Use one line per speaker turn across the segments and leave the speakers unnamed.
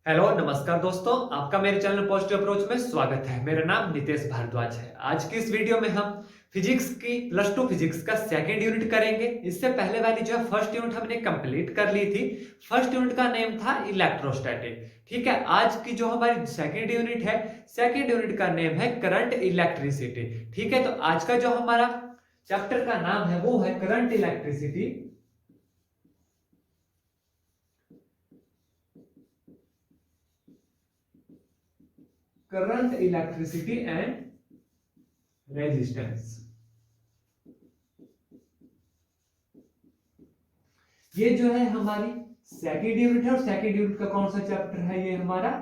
Hello नमस्कार दोस्तों, आपका मेरे चैनल पॉजिटिव अप्रोच में स्वागत है। मेरा नाम नितेश भारद्वाज है। आज की इस वीडियो में हम फिजिक्स की प्लस टू फिजिक्स का सेकंड यूनिट करेंगे। इससे पहले वाली जो है फर्स्ट यूनिट हमने कंप्लीट कर ली थी। फर्स्ट यूनिट का नेम था इलेक्ट्रोस्टैटिक। ठीक है, आज की जो हमारी सेकंड यूनिट है, सेकंड यूनिट का नेम है करंट इलेक्ट्रिसिटी। ठीक है, तो आज का जो हमारा चैप्टर का नाम है वो है current electricity. Current electricity and resistance. ये जो है हमारी सेकेंड यूनिट है और सेकेंड यूनिट का कौन सा चैप्टर है? ये हमारा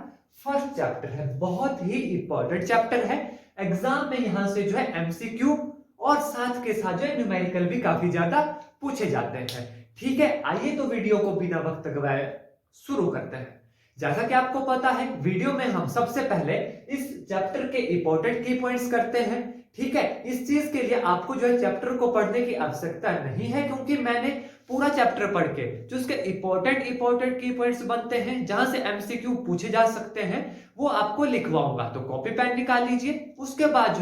फर्स्ट चैप्टर है। बहुत ही इंपॉर्टेंट चैप्टर है। एग्जाम में यहां से जो है एमसीक्यू और साथ के साथ जो है न्यूमेरिकल भी काफी ज्यादा पूछे जाते हैं। ठीक है, आइए तो वीडियो को बिना वक्त गवाए शुरू करते हैं। जैसा कि आपको पता है, वीडियो में हम सबसे पहले इस चैप्टर के इंपॉर्टेंट की पॉइंट्स करते हैं। ठीक है, इस चीज के लिए आपको जो है चैप्टर को पढ़ने की आवश्यकता नहीं है, क्योंकि मैंने पूरा चैप्टर पढ़ के जो उसके इंपॉर्टेंट की पॉइंट्स बनते हैं, जहां से एमसीक्यू पूछे जा सकते हैं, वो आपको लिखवाऊंगा। तो कॉपी पेन निकाल लीजिए। उसके बाद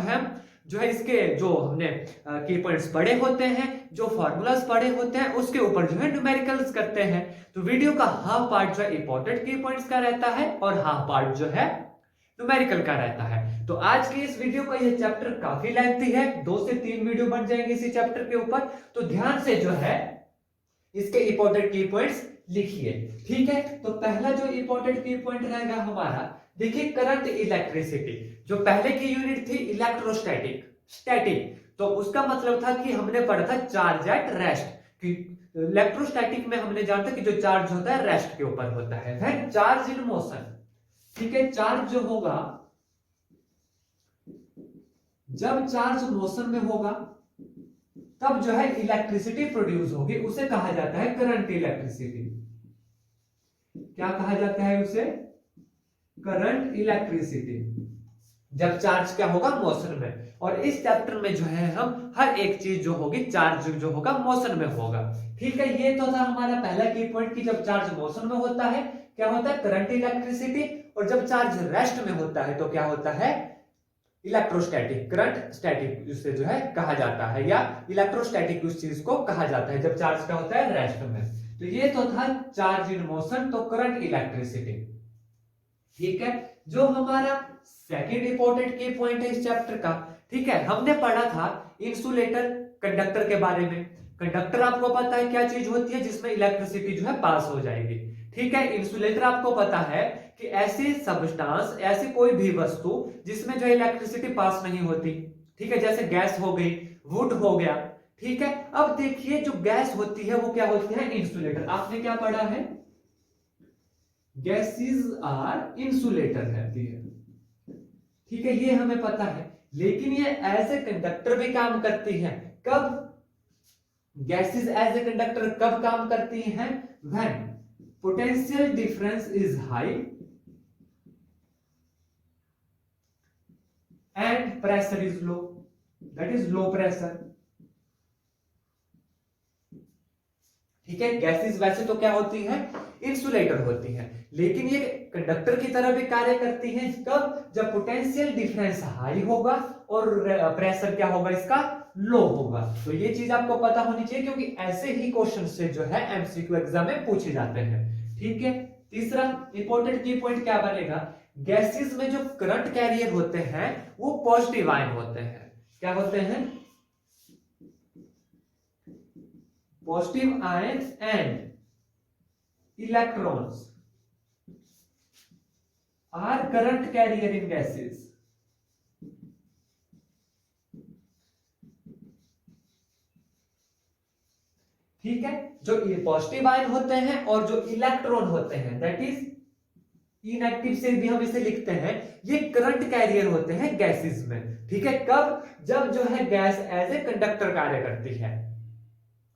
जो है इसके जो हमने की पॉइंट्स पढ़े होते हैं, जो फॉर्मूलाज पढ़े होते हैं, उसके ऊपर जो है न्यूमेरिकल्स करते हैं। तो वीडियो का हाफ पार्ट जो है इंपॉर्टेंट की पॉइंट्स का रहता है और हाफ पार्ट जो है न्यूमेरिकल का रहता है। तो आज की इस वीडियो का ये चैप्टर काफी लेंथी है, 2 से 3 वीडियो बन जाएंगे इसी चैप्टर के ऊपर। तो ध्यान से जो है इसके इंपॉर्टेंट की पॉइंट्स लिखिए। ठीक है, तो पहला जो इंपॉर्टेंट की पॉइंट रहेगा हमारा, देखिए करंट इलेक्ट्रिसिटी। जो पहले की यूनिट थी इलेक्ट्रोस्टैटिक, स्टैटिक, तो उसका मतलब था कि हमने पढ़ा था चार्ज एट रेस्ट। कि इलेक्ट्रोस्टैटिक में हमने जाना था कि जो चार्ज होता है रेस्ट के ऊपर होता है, चार्ज इन मोशन। ठीक है, चार्ज जो होगा, जब चार्ज मोशन में होगा तब जो है इलेक्ट्रिसिटी प्रोड्यूस होगी, उसे कहा जाता है करंट इलेक्ट्रिसिटी। क्या कहा जाता है उसे? Current electricity. जब चार्ज क्या होगा? मोशन में। और इस चैप्टर में जो है हम हर एक चीज जो होगी, चार्ज जो होगा मोशन में होगा। ठीक है, ये तो था हमारा पहला की पॉइंट कि जब चार्ज मोशन में होता है क्या होता है? Current electricity. और जब चार्ज रेस्ट में होता है तो क्या होता है? इलेक्ट्रोस्टैटिक। करंट स्टैटिक जिससे जो है कहा जाता है, या इलेक्ट्रोस्टैटिक उस चीज को कहा जाता है जब चार्ज का होता है रेस्ट में। तो ये तो था चार्ज इन मोशन, तो करंट इलेक्ट्रिसिटी। ठीक है, जो हमारा सेकंड इंपॉर्टेंट की पॉइंट है इस चैप्टर का, ठीक है, हमने पढ़ा था इंसुलेटर, कंडक्टर के बारे में। कंडक्टर आपको पता है क्या चीज होती है? जिसमें इलेक्ट्रिसिटी जो है पास हो जाएगी। ठीक है, इंसुलेटर आपको पता है कि ऐसी सब्सटेंस, ऐसी कोई भी वस्तु जिसमें जो इलेक्ट्रिसिटी पास नहीं होती। ठीक है, जैसे गैस हो गई, वुड हो गया। ठीक है, अब देखिए जो गैस होती है वो क्या होती है? इंसुलेटर। आपने क्या पढ़ा है? गैसेस आर इंसुलेटर रहती है। ठीक है, ये हमें पता है। लेकिन ये एज ए कंडक्टर भी काम करती है। कब? गैसेस एज ए कंडक्टर कब काम करती हैं? When potential difference is high and pressure is low, that is low pressure. ठीक है, गैसेस वैसे तो क्या होती है? इंसुलेटर होती है, लेकिन ये कंडक्टर की तरह भी कार्य करती हैं। कब? जब पोटेंशियल डिफरेंस हाई होगा और प्रेशर क्या होगा इसका? लो होगा। तो ये चीज आपको पता होनी चाहिए, क्योंकि ऐसे ही क्वेश्चन से जो है एमसीक्यू एग्जाम में पूछे जाते हैं। ठीक है, तीसरा इंपॉर्टेंट की पॉइंट क्या बनेगा? गैसेस में जो करंट कैरियर होते हैं वो पॉजिटिव आयन होते हैं। क्या होते हैं? Positive ion and electrons are current carrier in gases. ठीक है, जो पॉजिटिव आयन होते हैं और जो इलेक्ट्रॉन होते हैं, दैट इज इनएक्टिव से भी हम इसे लिखते हैं, ये करंट कैरियर होते हैं गैसेस में। ठीक है, कब? जब जो है गैस एज ए कंडक्टर कार्य करती है।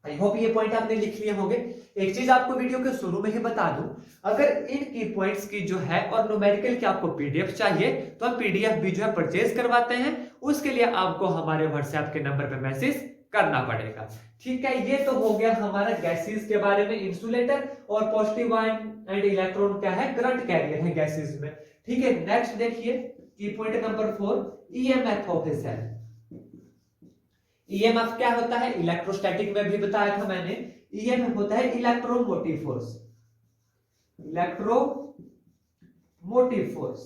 आई होप ये पॉइंट आपने लिख लिए होंगे। एक चीज आपको वीडियो के शुरू में ही बता दूं, अगर इन की पॉइंट्स की जो है और न्यूमेरिकल की आपको पीडीएफ चाहिए तो हम पीडीएफ भी जो है परचेज करवाते हैं। उसके लिए आपको हमारे व्हाट्सएप के नंबर पे मैसेज करना पड़ेगा। ठीक है, ये तो हो गया हमारा गैसेस के बारे में, इंसुलेटर और पॉजिटिव आयन एंड इलेक्ट्रॉन क्या है, करंट कैरियर है गैसेस में। ठीक है, नेक्स्ट देखिए की point number 4, EMF of a cell. EMF क्या होता है, इलेक्ट्रोस्टैटिक में भी बताया था मैंने। ईएमएफ होता है इलेक्ट्रोमोटिव फोर्स, इलेक्ट्रोमोटिव फोर्स।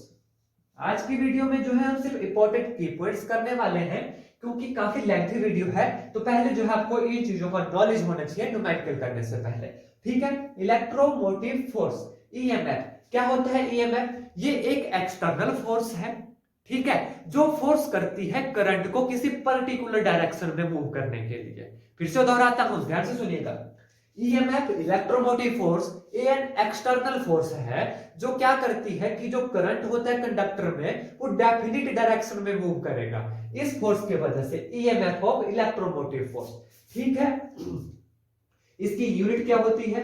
आज की वीडियो में जो है हम सिर्फ इंपॉर्टेंट की पॉइंट्स करने वाले हैं, क्योंकि काफी लेंथी वीडियो है, तो पहले जो है आपको इन चीजों का नॉलेज होना चाहिए न्यूमेरिकल करने से पहले। ठीक है, इलेक्ट्रोमोटिव फोर्स ईएमएफ क्या होता है। ईएमएफ ये एक एक्सटर्नल फोर्स है, ठीक है, जो फोर्स करती है करंट को किसी पर्टिकुलर डायरेक्शन में मूव करने के लिए। फिर से दोहराता हूं, ध्यान से सुनिएगा। EMF electromotive force an external force है जो क्या करती है कि जो करंट होता है कंडक्टर में वो डेफिनिट डायरेक्शन में मूव करेगा। इस फोर्स की वजह से ईएमएफ ऑफ इलेक्ट्रोमोटिव फोर्स। ठीक है, इसकी यूनिट क्या होती है,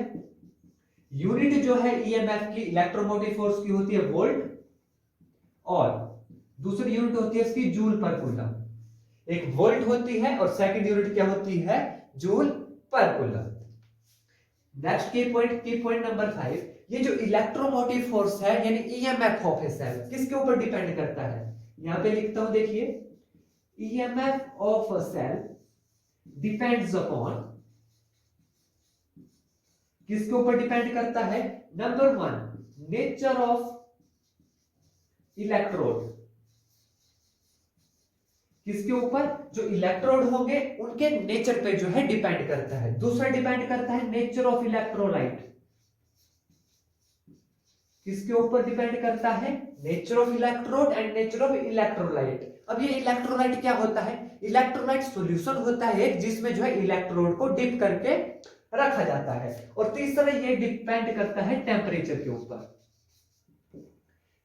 यूनिट जो है ईएमएफ की इलेक्ट्रोमोटिव फोर्स की होती है वोल्ट, और दूसरी यूनिट होती है इसकी जूल पर कूलम। एक वोल्ट होती है और सेकंड यूनिट क्या होती है, जूल पर कूलम। नेक्स्ट की पॉइंट नंबर 5, ये जो इलेक्ट्रोमोटिव फोर्स है यानी ईएमएफ ऑफ ए सेल किसके ऊपर डिपेंड करता है। यहां पे लिखता हूं, देखिए, EMF of a cell depends upon, किसके ऊपर डिपेंड करता है, नंबर 1 नेचर ऑफ इलेक्ट्रोड। किसके ऊपर, जो इलेक्ट्रोड होंगे उनके नेचर पे जो है डिपेंड करता है। दूसरा डिपेंड करता है नेचर ऑफ इलेक्ट्रोलाइट। किसके ऊपर डिपेंड करता है, nature of electrode and nature of electrolyte. अब ये इलेक्ट्रोलाइट क्या होता है, इलेक्ट्रोलाइट सॉल्यूशन होता है जिसमें जो है इलेक्ट्रोड को डिप करके रखा जाता है। और तीसरा ये डिपेंड करता है टेम्परेचर के ऊपर।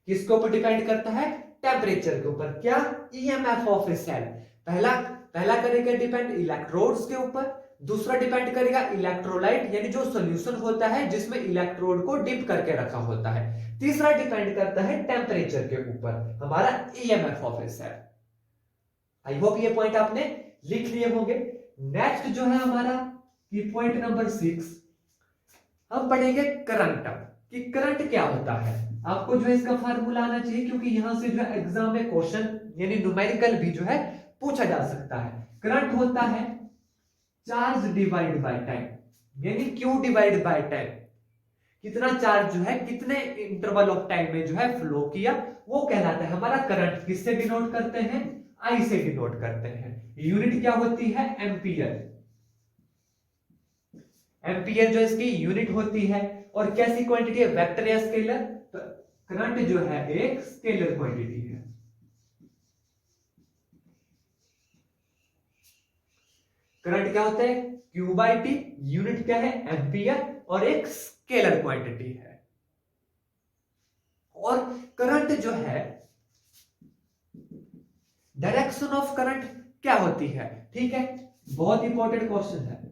किसके ऊपर डिपेंड करता है, टेम्परेचर के ऊपर। क्या, ईएमएफ ऑफ ए सेल। पहला करेगा डिपेंड इलेक्ट्रोड्स के ऊपर, दूसरा डिपेंड करेगा इलेक्ट्रोलाइट यानी जो सॉल्यूशन होता है जिसमें इलेक्ट्रोड को डिप करके रखा होता है, तीसरा डिपेंड करता है टेम्परेचर के ऊपर हमारा EMF of a cell. I hope ये पॉइंट आपने लिख लिए होंगे। नेक्स्ट जो है हमारा की पॉइंट नंबर 6, हम पढ़ेंगे करंट। कि करंट क्या होता है, आपको जो है इसका फार्मूला आना चाहिए, क्योंकि यहां से जो है एग्जाम में क्वेश्चन यानी न्यूमेरिकल भी जो है पूछा जा सकता है। करंट होता है चार्ज डिवाइड बाय टाइम, यानी क्यू डिवाइड बाय टाइम। कितना चार्ज जो है कितने इंटरवल ऑफ टाइम में जो है फ्लो किया, वो कहलाता है हमारा करंट। किससे डिनोट करते हैं, आई से डिनोट करते हैं। यूनिट क्या होती है, एम्पियर। एम्पियर जो इसकी यूनिट होती है। और कैसी क्वांटिटी है, वेक्टर या स्केलर। तो करंट जो है एक स्केलर क्वांटिटी है। करंट क्या होता है, क्यू बाई टी, यूनिट क्या है एम्पियर, और एक स्केलर क्वांटिटी है। और करंट जो है, डायरेक्शन ऑफ करंट क्या होती है, ठीक है, बहुत इंपॉर्टेंट क्वेश्चन है।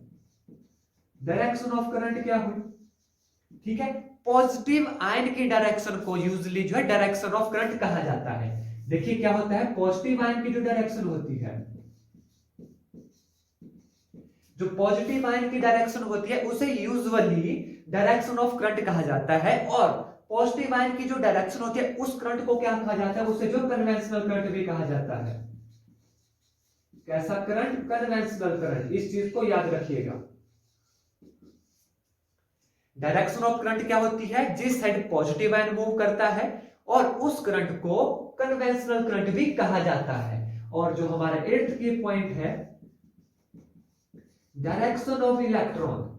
डायरेक्शन ऑफ करंट क्या हुई, ठीक है, पॉजिटिव आयन की डायरेक्शन को यूजुअली जो है डायरेक्शन ऑफ करंट कहा जाता है। देखिए क्या होता है, पॉजिटिव आयन की जो डायरेक्शन होती है, जो पॉजिटिव आयन की डायरेक्शन होती है उसे यूजुअली डायरेक्शन ऑफ करंट कहा जाता है। और पॉजिटिव आयन की जो डायरेक्शन होती है उस करंट को क्या कहा जाता है, उसे जो कन्वेंशनल करंट भी कहा जाता है। कैसा करंट, कन्वेंशनल करंट। इस चीज को याद रखिएगा। डायरेक्शन ऑफ करंट क्या होती है, जिस साइड पॉजिटिव आयन मूव करता है, और उस करंट को कन्वेंशनल करंट भी कहा जाता है। और जो हमारा 8th की पॉइंट है, डायरेक्शन ऑफ इलेक्ट्रॉन,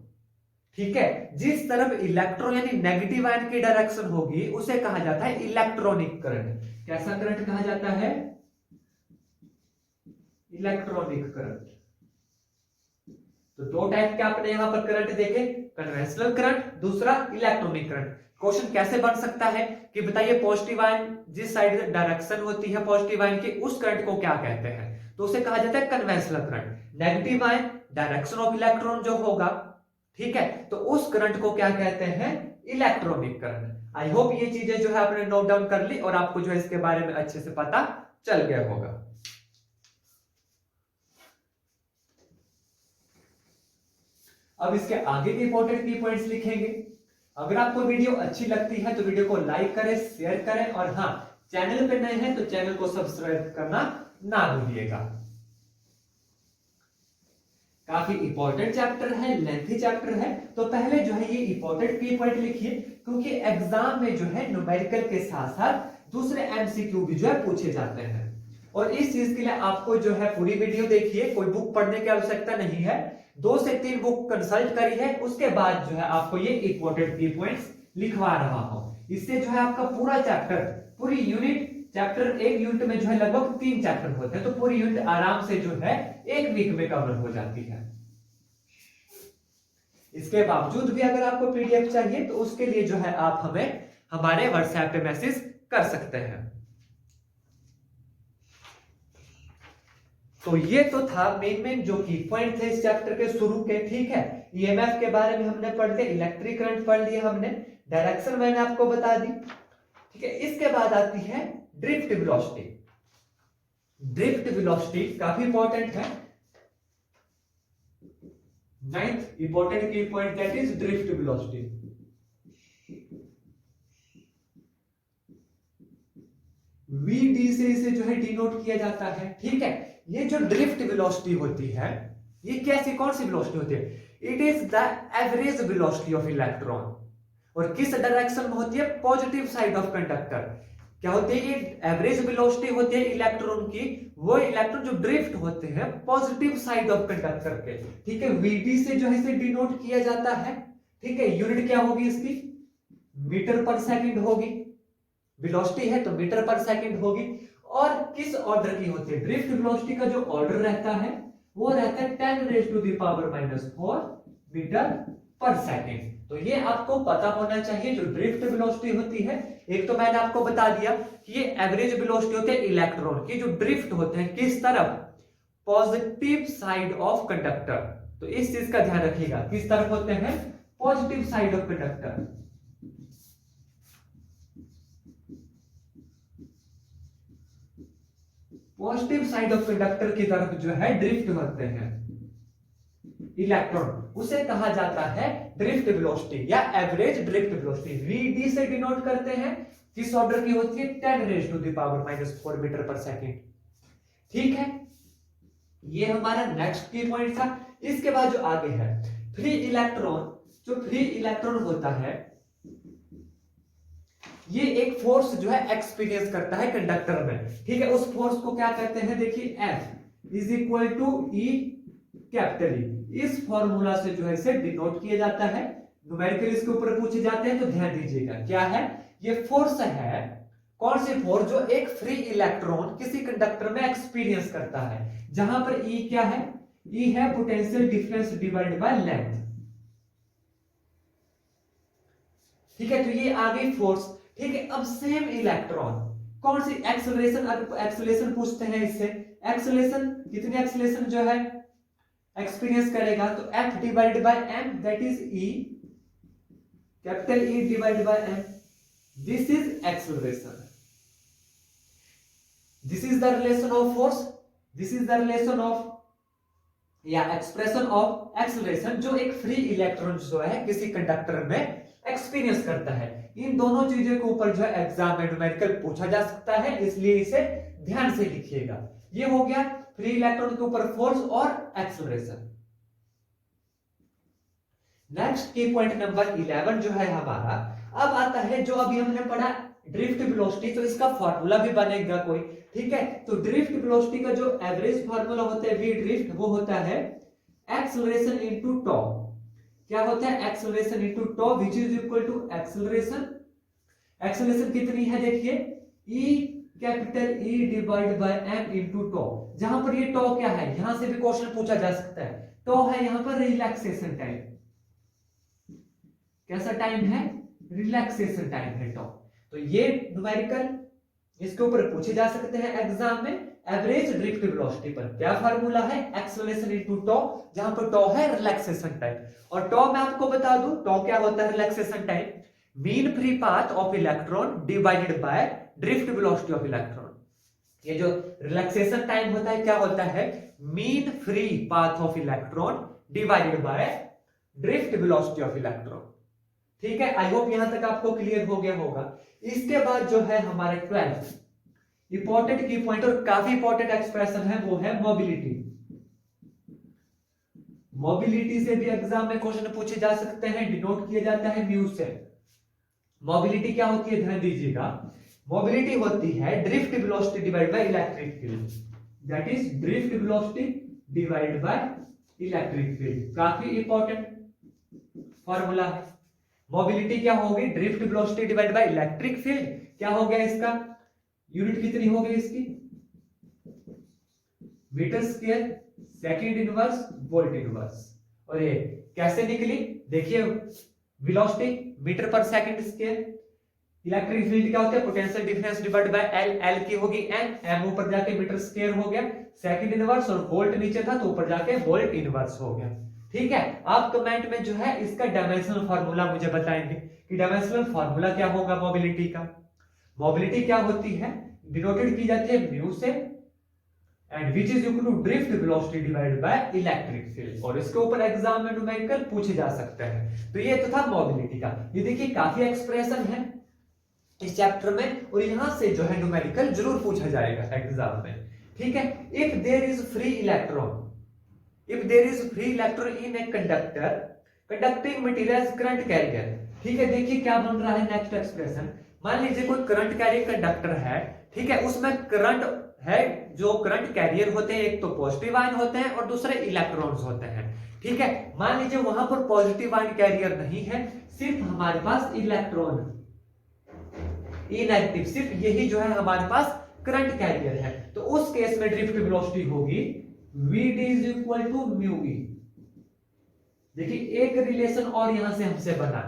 ठीक है, जिस तरफ इलेक्ट्रॉन यानी नेगेटिव आयन की डायरेक्शन होगी उसे कहा जाता है इलेक्ट्रॉनिक करंट। कैसा करंट कहा जाता है, इलेक्ट्रॉनिक करंट। तो दो टाइप के आपने यहां पर करंट देखे, कन्वेंशनल करंट, दूसरा इलेक्ट्रॉनिक करंट। क्वेश्चन कैसे बन सकता है कि बताइए पॉजिटिव आयन जिस साइड डायरेक्शन होती है पॉजिटिव आयन की उस करंट को क्या कहते हैं, तो उसे कहा जाता है conventional current. Negative ion direction of electron जो होगा, ठीक है, तो उस करंट को क्या कहते हैं, इलेक्ट्रॉनिक करंट। आई होप ये चीजें जो है आपने नोट डाउन कर ली और आपको जो है इसके बारे में अच्छे से पता चल गया होगा। अब इसके आगे के इंपॉर्टेंट की पॉइंट्स लिखेंगे। अगर आपको वीडियो अच्छी लगती है तो वीडियो को लाइक करें, शेयर करें, और हाँ, चैनल पे नए हैं तो चैनल को सब्सक्राइब करना ना भूलिएगा। काफी इंपॉर्टेंट चैप्टर है, लेंथी चैप्टर है, तो पहले जो है ये इंपॉर्टेंट की पॉइंट लिखिए, क्योंकि एग्जाम में जो है न्यूमेरिकल के साथ साथ दूसरे एमसीक्यू भी जो है पूछे जाते हैं। और इस चीज के लिए आपको जो है पूरी वीडियो देखिए, कोई बुक पढ़ने की आवश्यकता नहीं है, 2 से 3 बुक कंसल्ट करी है, उसके बाद जो है आपको ये इंपॉर्टेंट की पॉइंट्स लिखवा रहा हूं। इससे जो है आपका पूरा चैप्टर, पूरी यूनिट, चैप्टर एक यूनिट में जो है लगभग 3 चैप्टर होते हैं, तो पूरी यूनिट आराम से जो है 1 वीक में कवर हो जाती है। इसके बावजूद भी अगर आपको पीडीएफ चाहिए तो उसके लिए जो है आप हमें हमारे व्हाट्सएप पे मैसेज कर सकते हैं। तो ये तो था मेन जो की पॉइंट थे इस चैप्टर के शुरू के, ठीक है। ईएमएफ के बारे में हमने पढ़ लिया, इलेक्ट्रिक करंट पढ़ लिया हमने, डायरेक्शन मैंने आपको बता दी, ठीक है। इसके बाद आती है ड्रिफ्ट वेलोसिटी। ड्रिफ्ट वेलोसिटी काफी इंपॉर्टेंट है, 9th इंपॉर्टेंट की point that is drift velocity. VD से इसे जो है डिनोट किया जाता है, ठीक है। ये जो ड्रिफ्ट वेलोसिटी होती है, ये कैसी, कौन सी वेलोसिटी होती है? It is the average velocity of electron. और किस डायरेक्शन में होती है? Positive side of conductor. क्या होती है? ये एवरेज वेलोसिटी होती है इलेक्ट्रॉन की, वो इलेक्ट्रॉन जो ड्रिफ्ट होते हैं पॉजिटिव साइड ऑफ कंडक्टर के, ठीक है। वीडी से जो है इसे डिनोट किया जाता है, ठीक है। यूनिट क्या होगी इसकी? मीटर पर सेकंड होगी। वेलोसिटी है तो मीटर पर सेकंड होगी। और किस ऑर्डर की होती है? ड्रिफ्ट वेलोसिटी का जो ऑर्डर रहता है वो रहता है 10⁻⁴ मीटर पर सेकंड। तो ये आपको पता होना चाहिए जो ड्रिफ्ट वेलोसिटी होती है। एक तो मैंने आपको बता दिया कि ये एवरेज वेलोसिटी होती है इलेक्ट्रॉन की, जो ड्रिफ्ट होते हैं किस तरफ? Positive side of conductor. तो इस चीज का ध्यान रखिएगा, किस तरफ होते हैं? Positive side of conductor. Positive side of conductor की तरफ जो है ड्रिफ्ट होते हैं इलेक्ट्रॉन, उसे कहा जाता है ड्रिफ्ट वेलोसिटी या एवरेज ड्रिफ्ट वेलोसिटी। वीडी से डिनोट करते हैं, किस ऑर्डर की होती है? 10⁻⁴ मीटर पर सेकंड, ठीक है। ये हमारा नेक्स्ट की पॉइंट था। इसके बाद जो आगे है फ्री इलेक्ट्रॉन, जो फ्री इलेक्ट्रॉन होता है ये एक फोर्स जो है एक्सपीरियंस करता है कंडक्टर में, ठीक है। उस फोर्स को क्या कहते हैं? देखिए F is equal to E capital E। इस फॉर्मूला से जो है इसे डिनोट किया जाता है। न्यूमेरिकल इसके ऊपर पूछे जाते हैं तो ध्यान दीजिएगा क्या है। ये फोर्स है, कौन सी फोर्स? जो एक फ्री इलेक्ट्रॉन किसी कंडक्टर में एक्सपीरियंस करता है, जहां पर E क्या है? E है potential difference divided by length, ठीक है। तो ये आ गई फोर्स, ठीक है। अब सेम इलेक्ट्रॉन कौन सी एक्सेलरेशन, एक्सेलरेशन पूछते हैं इससे, एक्सेलरेशन कितनी एक्सेलरेशन जो है एक्सपीरियंस करेगा? तो F divided by m that is E capital E divided by m, this is acceleration. This is the relation of force, this is the relation of या expression of acceleration जो एक free electron जो है किसी conductor में experience करता है। इन दोनों चीजों के ऊपर जो है एग्जाम में न्यूमेरिकल पूछा जा सकता है, इसलिए इसे ध्यान से लिखिएगा। ये हो गया फ्री इलेक्ट्रॉन के ऊपर फोर्स और एक्सेलरेशन। नेक्स्ट की पॉइंट नंबर 11 जो है हमारा, अब आता है जो अभी हमने पढ़ा ड्रिफ्ट वेलोसिटी, तो इसका फॉर्मूला भी बनेगा कोई, ठीक है। तो ड्रिफ्ट वेलोसिटी का जो एवरेज फॉर्मूला होता है वी ड्रिफ्ट, वो होता है एक्सेलरेशन इनटू टॉ। क्या होता है? Acceleration into tau which is equal to acceleration. Acceleration कितनी है? देखिए E capital E divide by m into tau. जहां पर ये टॉ क्या है, यहां से भी क्वेश्चन पूछा जा सकता है। टॉ है यहां पर रिलैक्सेशन टाइम। कैसा टाइम है? रिलैक्सेशन टाइम है टॉ। तो ये न्यूमेरिकल इसके ऊपर पूछे जा सकते हैं एग्जाम में। एवरेज ड्रिफ्ट वेलोसिटी पर क्या फार्मूला है? एक्सेलरेशन इनटू टॉ, जहां पर टॉ है रिलैक्सेशन टाइम। और टॉ मैं आपको बता दूं, टॉ क्या होता है? Relaxation time, mean free path of electron divided by drift velocity of electron. ये जो रिलैक्सेशन टाइम होता है क्या होता है? Mean free path of electron divided by drift velocity of electron. ठीक है, आई होप यहां तक आपको क्लियर हो गया होगा। इसके बाद जो है हमारे 12 इंपॉर्टेंट की पॉइंट और काफी इंपॉर्टेंट एक्सप्रेशन है, वो है मोबिलिटी। मोबिलिटी से भी एग्जाम में क्वेश्चन पूछे जा सकते हैं, डिनोट किया जाता है म्यू से। मोबिलिटी क्या होती है, ध्यान दीजिएगा। मोबिलिटी होती है drift velocity divide by electric field, that is drift velocity divide by electric field. काफी इंपॉर्टेंट फॉर्मूला है। मोबिलिटी क्या होगी, drift velocity divide by electric field. क्या हो गया इसका, यूनिट कितनी हो गई इसकी, metre square second inverse volt inverse. और ये कैसे निकली, देखिए velocity metre per second square, electric field क्या होता है, potential difference divide by L, L की होगी एन, एम ऊपर जाके मीटर स्क्वायर हो गया सेकंड इनवर्स, और वोल्ट नीचे था तो ऊपर जाके वोल्ट इनवर्स हो गया। ठीक है, आप कमेंट में जो है इसका डायमेंशनल फार्मूला मुझे बताएंगे कि डायमेंशनल फार्मूला क्या होगा मोबिलिटी का। मोबिलिटी क्या होती है, डिनोटेड की जाती है म्यू से, and which is equal to drift velocity divide by electric field. और इसके ऊपर एग्जाम में न्यूमेरिकल पूछे जा सकते हैं। तो ये तो था मोबिलिटी का। ये देखिए काफी एक्सप्रेशन है इस चैप्टर में, और यहां से जो है न्यूमेरिकल जरूर पूछा जाएगा एग्जाम में। ठीक है, if there is free electron, if there is free electron in a conductor conducting material current carrier. ठीक है, देखिए क्या बन रहा है नेक्स्ट एक्सप्रेशन। मान लीजिए कोई करंट कैरियर कंडक्टर है, ठीक है, उसमें करंट है, जो करंट कैरियर होते हैं एक तो पॉजिटिव आयन होते हैं और दूसरे इलेक्ट्रॉन्स होते हैं। ठीक है, मान लीजिए वहां पर पॉजिटिव आयन कैरियर नहीं है, सिर्फ हमारे पास इलेक्ट्रॉन इनएक्टिव, सिर्फ यही जो है हमारे पास करंट कैरियर है। तो उस केस में ड्रिफ्ट वेलोसिटी होगी Vd is equal to mu e. देखिए एक रिलेशन और यहां से हमसे बना,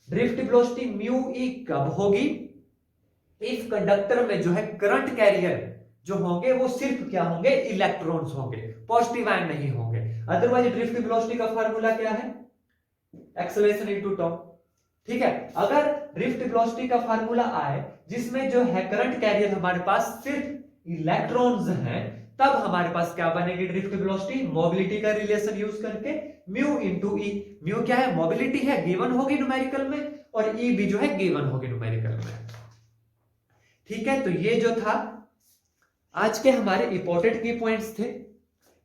ड्रिफ्ट वेलोसिटी म्यू ई कब होगी, इफ कंडक्टर में जो है करंट कैरियर जो होंगे वो सिर्फ क्या होंगे, इलेक्ट्रॉन्स होंगे, पॉजिटिव आयन नहीं होंगे। अदरवाइज ड्रिफ्ट वेलोसिटी का फार्मूला क्या है, एक्सेलरेशन इनटू टाइम। ठीक है, अगर ड्रिफ्ट वेलोसिटी का फार्मूला आए जिसमें जो है करंट कैरियर हमारे पास सिर्फ इलेक्ट्रॉन्स हैं, तब हमारे पास क्या बनेगी ड्रिफ्ट वेलोसिटी, मोबिलिटी का रिलेशन यूज करके म्यू इनटू ई। म्यू क्या है, मोबिलिटी है, गिवन होगी न्यूमेरिकल में, और ई भी जो है गिवन होगी न्यूमेरिकल में। ठीक है, तो ये जो था आज के हमारे इंपॉर्टेंट की पॉइंट्स थे।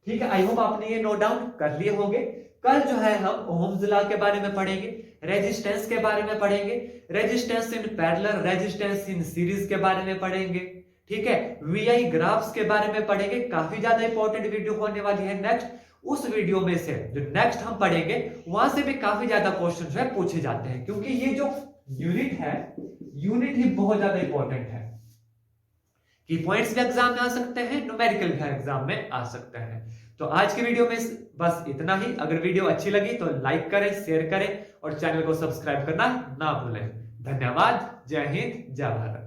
ठीक है, आई होप आपने ये नोट डाउन कर लिए होंगे। कल जो है हम ओहम्स लॉ के बारे में पढ़ेंगे, रेजिस्टेंस के बारे में पढ़ेंगे, resistance in parallel, resistance in series के बारे में पढ़ेंगे। ठीक है, वीआई ग्राफ्स के बारे में पढ़ेंगे। काफी ज्यादा इंपॉर्टेंट वीडियो होने वाली है नेक्स्ट। उस वीडियो में से जो नेक्स्ट हम पढ़ेंगे वहां से भी काफी ज्यादा क्वेश्चन जो है पूछे जाते हैं, क्योंकि ये जो यूनिट है, यूनिट ही बहुत ज्यादा इंपॉर्टेंट है। की पॉइंट्स भी एग्जाम में आ सकते हैं, न्यूमेरिकल भी एग्जाम में आ सकते हैं। तो आज की वीडियो में बस इतना ही। अगर वीडियो अच्छी लगी तो लाइक करें, शेयर करें और चैनल को सब्सक्राइब करना ना भूलें। धन्यवाद। जय हिंद, जय भारत।